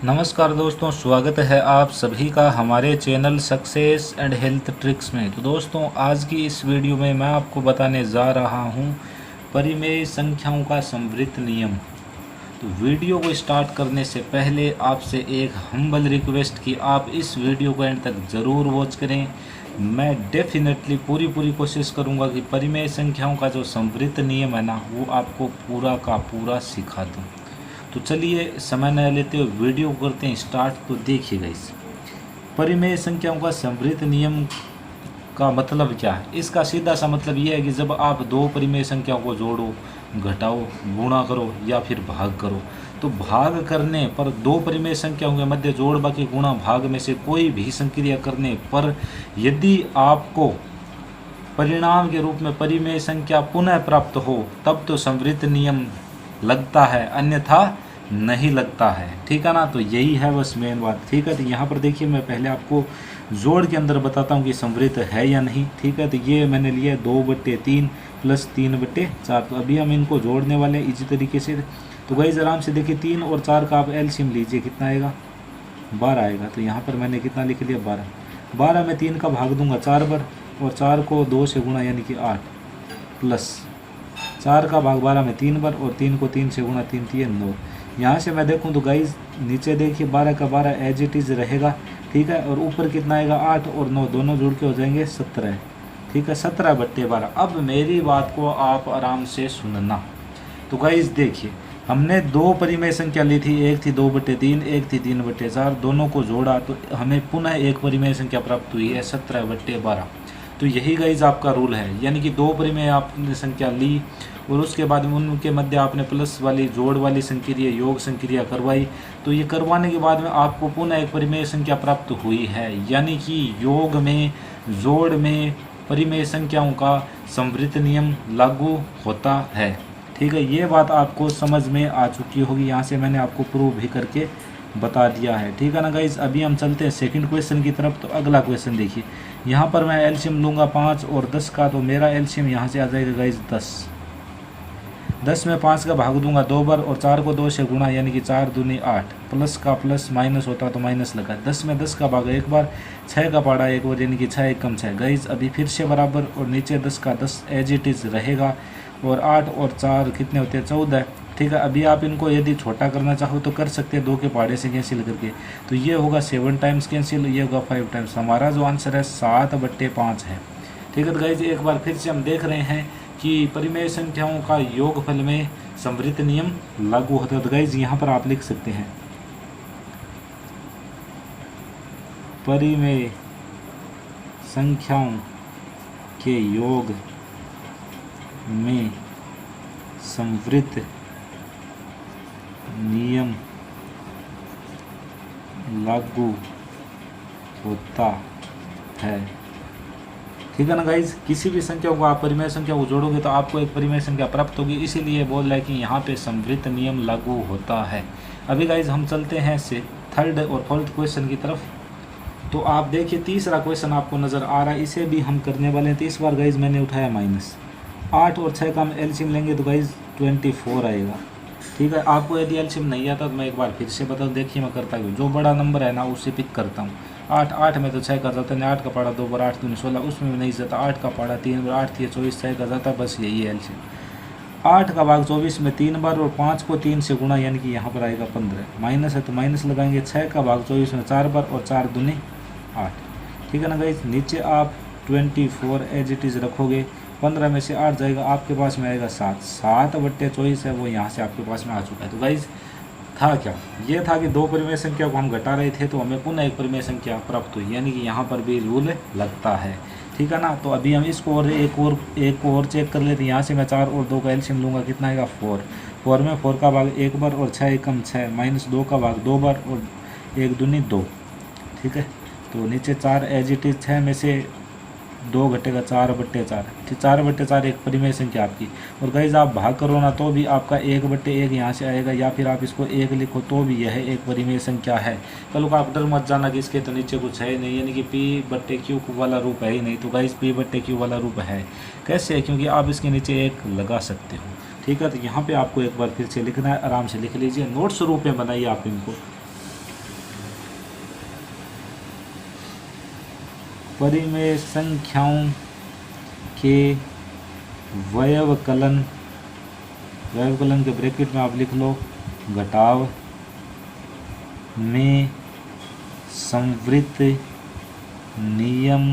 नमस्कार दोस्तों, स्वागत है आप सभी का हमारे channel success and health tricks में। तो दोस्तों, आज की इस वीडियो में मैं आपको बताने जा रहा हूं परिमेय संख्याओं का समवृत्त नियम। तो वीडियो को स्टार्ट करने से पहले आपसे एक हम्बल रिक्वेस्ट कि आप इस वीडियो को एंड तक ज़रूर वॉच करें। मैं डेफिनेटली पूरी कोशिश करूंगा कि परिमेय संख्याओं का जो समवृत्त नियम है ना, वो आपको पूरा का पूरा सिखा दूँ। तो चलिए समय न लेते हुए वीडियो करते हैं स्टार्ट। तो देखिएगा, इस परिमेय संख्याओं का समवृत्त नियम का मतलब क्या है। इसका सीधा सा मतलब यह है कि जब आप दो परिमेय संख्याओं को जोड़ो, घटाओ, गुणा करो या फिर भाग करो, तो भाग करने पर दो परिमेय संख्याओं के मध्य जोड़ बाकी गुणा भाग में से कोई भी संक्रिया करने पर यदि आपको परिणाम के रूप में परिमेय संख्या पुनः प्राप्त हो तब तो समवृत्त नियम लगता है, अन्यथा नहीं लगता है। ठीक है ना। तो यही है बस मेन बात। ठीक है। तो यहाँ पर देखिए, मैं पहले आपको जोड़ के अंदर बताता हूँ कि समवृत्त है या नहीं। ठीक है। तो ये मैंने लिया 2/3 प्लस 3/4। तो अभी हम इनको जोड़ने वाले हैं इसी तरीके से। तो गाइस आराम से देखिए, 3 और 4 का आप एलसीएम लीजिए, कितना आएगा? 12 आएगा। तो यहाँ पर मैंने कितना लिख लिया? 12। 12 में 3 का भाग दूंगा 4 बार, और 4 को 2 से गुणा यानी कि 8, प्लस 4 का भाग 12 में 3 बार, और 3 को 3 से गुणा 3 3 9। यहाँ से मैं देखूँ तो गाइज नीचे देखिए 12 का 12 एज इट इज़ रहेगा। ठीक है। और ऊपर कितना आएगा? 8 और 9 दोनों जुड़ के हो जाएंगे 17। ठीक है। 17/12। अब मेरी बात को आप आराम से सुनना। तो गाइज देखिए, हमने दो परिमेय संख्या ली थी, एक थी 2/3, एक थी 3/4। दोनों को जोड़ा तो हमें पुनः एक परिमेय संख्या प्राप्त हुई है 17/12। तो यही गाइज आपका रूल है, यानी कि दो परिमेय आपने संख्या ली और उसके बाद में उनके मध्य आपने प्लस वाली जोड़ वाली संक्रिया योग संक्रिया करवाई। तो ये करवाने के बाद में आपको पुनः एक परिमेय संख्या प्राप्त हुई है, यानी कि योग में जोड़ में परिमेय संख्याओं का समवृत्त नियम लागू होता है। ठीक है। ये बात आपको समझ में आ चुकी होगी। यहाँ से मैंने आपको प्रूव भी करके बता दिया है। ठीक है ना गाइज। अभी हम चलते हैं सेकंड क्वेश्चन की तरफ। तो अगला क्वेश्चन देखिए, यहाँ पर मैं एलसीएम लूँगा 5 और 10 का। तो मेरा एलसीएम यहाँ से आ जाएगा गाइज 10। 10 में 5 का भाग दूंगा 2 बार, और 4 को 2 से गुणा यानी कि 4 दूनी 8, प्लस का प्लस माइनस होता तो माइनस लगा। 10 में 10 का भाग एक बार, 6 का पाड़ा एक बार यानी कि 6 एकम 6। गाइज अभी फिर से बराबर, और नीचे 10 का 10 एज इट इज़ रहेगा, और 8 और 4 कितने होते हैं? 14। ठीक है। अभी आप इनको यदि छोटा करना चाहो तो कर सकते हैं, 2 के पाड़े से कैंसिल करके। तो ये होगा 7 टाइम्स कैंसिल, ये होगा 5 टाइम्स। हमारा जो आंसर है 7/5 है। ठीक है। तो गाइज एक बार फिर से हम देख रहे हैं कि परिमेय संख्याओं का योगफल में समवृत्त नियम लागू होता है। तो गाइज यहाँ पर आप लिख सकते हैं, परिमेय संख्याओं के योग में समवृत्त नियम लागू होता है। ठीक है ना गाइज। किसी भी संख्या को आप परिमेय संख्या को जोड़ोगे तो आपको एक परिमेय संख्या प्राप्त होगी, इसीलिए बोल रहा है कि यहाँ पे समवृत्त नियम लागू होता है। अभी गाइज हम चलते हैं से थर्ड और फोर्थ क्वेश्चन की तरफ। तो आप देखिए, तीसरा क्वेश्चन आपको नज़र आ रहा है, इसे भी हम करने वाले हैं। तो इस बार गाइज मैंने उठाया माइनस। 8 और 6 का हम एलसीएम लेंगे तो गाइज 24 आएगा। ठीक है। आपको यदि एलसीएम नहीं आता तो मैं एक बार फिर से बता, देखिए मैं करता हूँ, जो बड़ा नंबर है ना उसे पिक करता हूँ। 8 में तो 6 का जाता है, 8 का पाड़ा 2 बार, 8 दूनी 16, उसमें भी नहीं जाता। 8 का पाड़ा 3 बार, 8 थी 24, 6 का जाता, बस यही है एलसीएम। 8 का भाग 24 में 3 बार, और 5 को 3 से गुणा यानी कि यहाँ पर आएगा 15। माइनस है तो माइनस लगाएंगे। 6 का भाग 24 में 4 बार, और 4 दूनी 8। ठीक है ना गाइज। नीचे आप 24 एज इट इज़ रखोगे, 15 में से 8 जाएगा, आपके पास में आएगा 7। 7/24 है वो यहाँ से आपके पास में आ चुका है। तो गाइज था क्या? ये था कि दो परिमेय संख्या को हम घटा रहे थे तो हमें पुनः एक परिमेय संख्या प्राप्त हुई, यानी कि यहाँ पर भी रूल लगता है। ठीक है ना। तो अभी हम इसको और एक और चेक कर लेते हैं। यहाँ से मैं 4 और 2 का एलसीएम लूँगा, कितना आएगा? 4। 4 में 4 का भाग एक बार, और 6 एकम 6, माइनस 2 का भाग 2 बार, और 1 दूनी 2। ठीक है। तो नीचे 4 एज इट इज़, 6 में से 2 घटेगा 4/4। ठीक, 4/4 एक परिमेय संख्या आपकी। और गाइज आप भाग करो ना तो भी आपका 1/1 यहाँ से आएगा, या फिर आप इसको 1 लिखो तो भी यह एक परिमेय संख्या है। कल को आप डर मत जाना कि इसके तो नीचे कुछ है नहीं, यानी कि P/Q वाला रूप है ही नहीं। तो गाइज P/Q वाला रूप है। कैसे है? क्योंकि आप इसके नीचे 1 लगा सकते हो। ठीक है। तो यहाँ पे आपको एक बार फिर से लिखना है, आराम से लिख लीजिए, नोट्स रूप में बनाइए आप इनको। परिमेय संख्याओं के व्यवकलन के ब्रैकेट में आप लिख लो घटाव में संवृत नियम।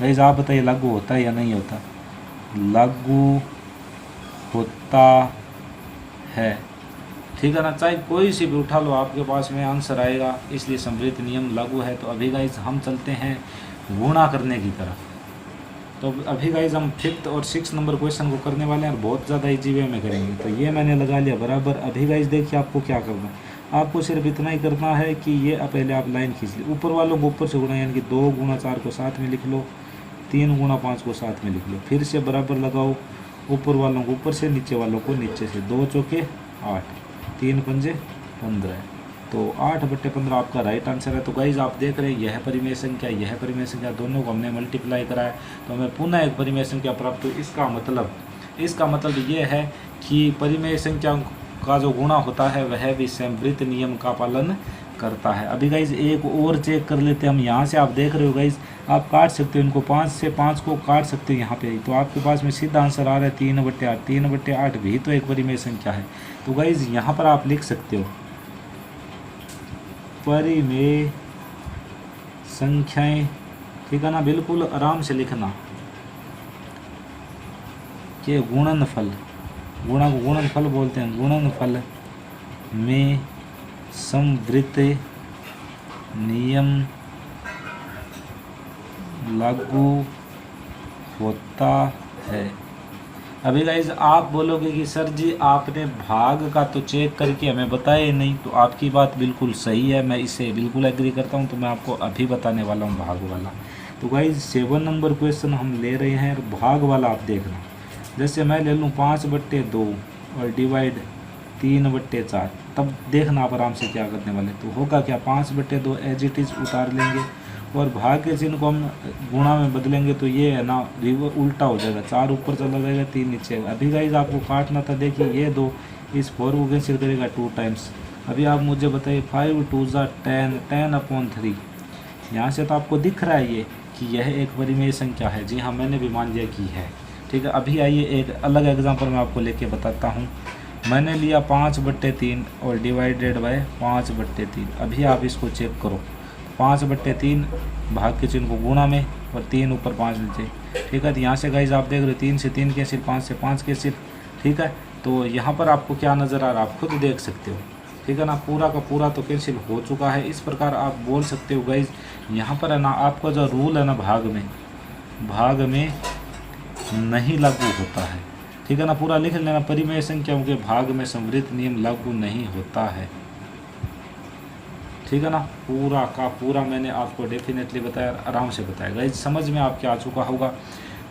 वैसे आप बताइए लागू होता है या नहीं होता? लागू होता है, ठीक है ना। चाहे कोई सी भी उठा लो आपके पास में आंसर आएगा, इसलिए संवृत नियम लागू है। तो अभी गाइस हम चलते हैं गुणा करने की तरफ। तो अभी गाइस हम 5th और 6th नंबर क्वेश्चन को करने वाले हैं और बहुत ज़्यादा इजी वे में करेंगे। तो ये मैंने लगा लिया बराबर। अभी गाइस देखिए आपको क्या करना है, आपको सिर्फ इतना ही करना है कि ये पहले आप लाइन खींच ली, ऊपर वालों को ऊपर से गुणा, यानी कि 2 गुणा 4 को साथ में लिख लो, 3 गुणा 5 को साथ में लिख लो, फिर से बराबर लगाओ, ऊपर वालों को ऊपर से, नीचे वालों को नीचे से। 2 चौके 8, 3 पंजे 15, तो 8/15 आपका राइट आंसर है। तो गाइज आप देख रहे हैं यह परिमेय संख्या, यह परिमेय संख्या, दोनों को हमने मल्टीप्लाई करा है तो हमें पुनः एक परिमेय संख्या प्राप्त हुई। इसका मतलब ये है कि परिमेय संख्या का जो गुणा होता है वह भी संवृत नियम का पालन करता है। अभी गाइज एक और चेक कर लेते हैं हम। यहाँ से आप देख रहे हो गाइज, आप काट सकते हो इनको, 5 से 5 को काट सकते हो यहाँ पे, तो आपके पास में सीधा आंसर आ रहा है 3/8। 3/8 भी तो एक परिमेय संख्या है। तो गाइज यहाँ पर आप लिख सकते हो परिमेय संख्याएं, ठीक है ना। बिल्कुल आराम से लिखना कि गुणनफल, गुणा को गुणनफल बोलते हैं, गुणनफल में संवृत नियम लागू होता है। अभी गाइज आप बोलोगे कि सर जी आपने भाग का तो चेक करके हमें बताया ही नहीं, तो आपकी बात बिल्कुल सही है, मैं इसे बिल्कुल एग्री करता हूं। तो मैं आपको अभी बताने वाला हूं भाग वाला। तो गाइज 7 नंबर क्वेश्चन हम ले रहे हैं और भाग वाला आप देखना। जैसे मैं ले लूँ 5/2 और डिवाइड 3/4, तब देखना आप आराम से क्या करने वाले। तो होगा क्या, 5/2 एज इट इज़ उतार लेंगे और भाग के चिन्ह को हम गुणा में बदलेंगे, तो ये है ना रिवर उल्टा हो जाएगा, 4 ऊपर चला जाएगा, 3 नीचे। अभी गाइज आपको काटना था, देखिए ये 2 इस 4 को कैंसिल करेगा 2 टाइम्स। अभी आप मुझे बताइए 5 2 10, 10/3। यहाँ से तो आपको दिख रहा है ये कि यह एक परिमेय संख्या है। जी हाँ, मैंने भी मान लिया कि है, ठीक है। अभी आइए एक अलग एग्जाम्पल मैं आपको लेके बताता हूँ। मैंने लिया 5/3 और डिवाइडेड बाय 5/3। अभी आप इसको चेक करो, 5/3 भाग के चिन्ह को गुणा में और 3 ऊपर 5 नीचे, ठीक है। तो यहाँ से गाइज आप देख रहे हो 3 से 3 कैंसिल, 5 से 5 कैंसिल, ठीक है। तो यहाँ पर आपको क्या नज़र आ रहा है आप खुद देख सकते हो, ठीक है ना। पूरा का पूरा तो कैंसिल हो चुका है। इस प्रकार आप बोल सकते हो गाइज, यहाँ पर है ना आपका जो रूल है ना भाग में नहीं लागू होता है, ठीक है ना। पूरा लिख लेना, परिमेय संख्याओं के भाग में संवृत नियम लागू नहीं होता है, ठीक है ना। पूरा का पूरा मैंने आपको डेफिनेटली बताया, आराम से बताया गाइज, समझ में आपके आ चुका होगा।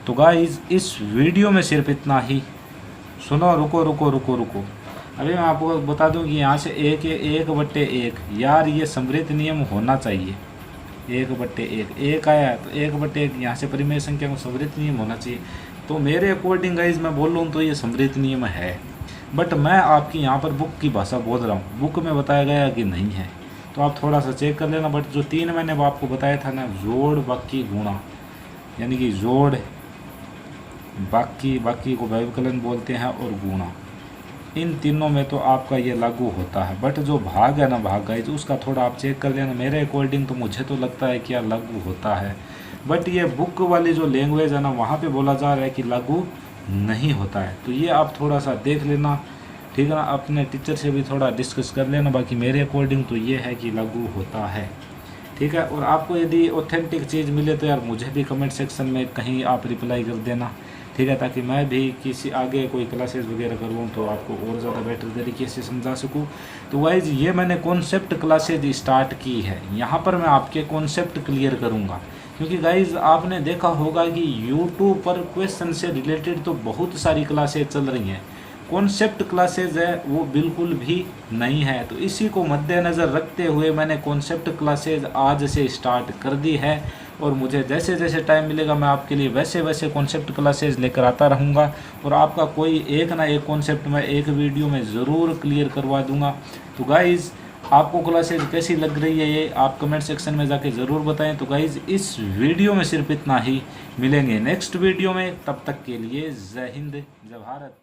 तो गाइज इस वीडियो में सिर्फ इतना ही। सुनो, रुको। अभी मैं आपको बता दूं कि यहाँ से 1/1 यार ये संवृत नियम होना चाहिए। 1/1 आया तो 1/1 यहाँ से परिमेय संख्या को संवृत नियम होना चाहिए। तो मेरे अकॉर्डिंग गाइज मैं बोल रहा हूँ तो ये संवृत नियम है, बट मैं आपकी यहाँ पर बुक की भाषा बोल रहा हूँ, बुक में बताया गया कि नहीं है, तो आप थोड़ा सा चेक कर लेना। बट जो 3 मैंने आपको बताया था ना, जोड़ बाकी गुणा, यानी कि जोड़ बाकी को व्यवकलन बोलते हैं और गुणा, इन तीनों में तो आपका ये लागू होता है। बट जो भाग है ना, भाग गाइज उसका थोड़ा आप चेक कर लेना। मेरे अकॉर्डिंग तो मुझे तो लगता है कि यार लागू होता है, बट ये बुक वाली जो लैंग्वेज है ना वहाँ पे बोला जा रहा है कि लागू नहीं होता है। तो ये आप थोड़ा सा देख लेना, ठीक है ना। अपने टीचर से भी थोड़ा डिस्कस कर लेना। बाकी मेरे अकॉर्डिंग तो ये है कि लागू होता है, ठीक है। और आपको यदि ऑथेंटिक चीज़ मिले तो यार मुझे भी कमेंट सेक्शन में कहीं आप रिप्लाई कर देना, ठीक है, ताकि मैं भी किसी आगे कोई क्लासेस वगैरह करूँ तो आपको और ज़्यादा बेटर तरीके से समझा सकूँ। तो वाइज ये मैंने कॉन्सेप्ट क्लासेज स्टार्ट की है, यहाँ पर मैं आपके कॉन्सेप्ट क्लियर करूँगा। क्योंकि गाइज आपने देखा होगा कि यूट्यूब पर क्वेश्चन से रिलेटेड तो बहुत सारी क्लासेज चल रही हैं, कॉन्सेप्ट क्लासेज है वो बिल्कुल भी नहीं है। तो इसी को मद्देनज़र रखते हुए मैंने कॉन्सेप्ट क्लासेज आज से स्टार्ट कर दी है, और मुझे जैसे जैसे टाइम मिलेगा मैं आपके लिए वैसे वैसे कॉन्सेप्ट क्लासेज लेकर आता रहूँगा, और आपका कोई एक ना एक कॉन्सेप्ट मैं एक वीडियो में ज़रूर क्लियर करवा दूँगा। तो गाइज़ आपको क्लासेज कैसी लग रही है ये आप कमेंट सेक्शन में जाके ज़रूर बताएं। तो गाइज़ इस वीडियो में सिर्फ इतना ही, मिलेंगे नेक्स्ट वीडियो में, तब तक के लिए जय हिंद जय भारत।